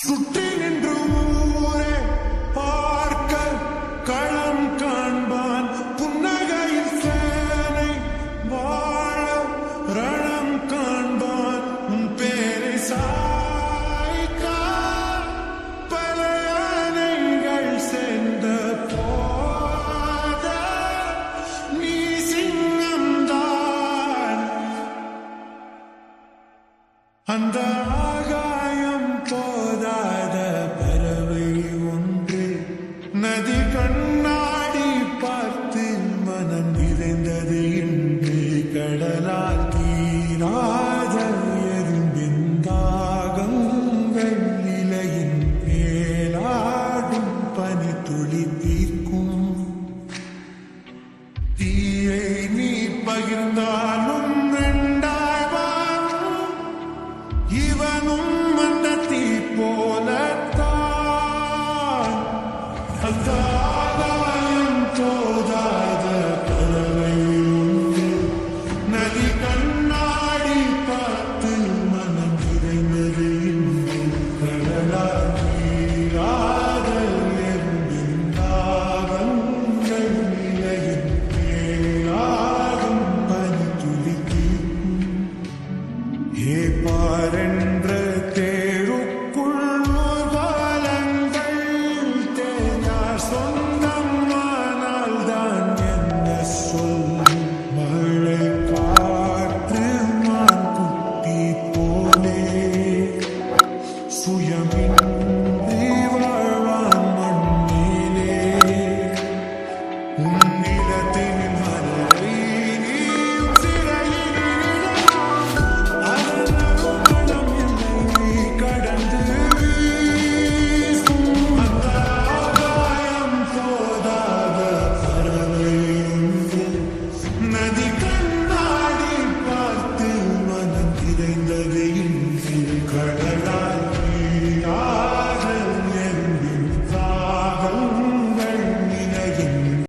சுற்றி நின்று ஊரே பார்க்க களம் காண்பான் புன்னகையில் சேனை வாழ ரணம் காண்பான் உன் பேரை சாய்க்க பல யானைகள் சேர்ந்த போத நீ சிங்கம்தான் அந்த ஆகாயம் போதாத பறவை ஒன்று நதி கண்ணாடி பார்த்து மனம் நிறைந்தது என்று கடலால் தீராத எறும்பின் தாகங்கள் இலையின் மேலாடும் பனி துளி தீர்க்கும் தீயை நீ பகிர்ந்தாலும் ரெண்டாய் வாழும் இவனும் அந்த தீ போலத்தான் அந்த ஆகாயம் போதாத பறவை உண்டு நதி கண்ணாடி பார்த்து மனம் நிறைந்தது இன்று கடலால் தீராத எறும்பின் தாகங்கள் இலையின் மேலாடும் பனி துளி தீர்க்கும் ஏ பாரு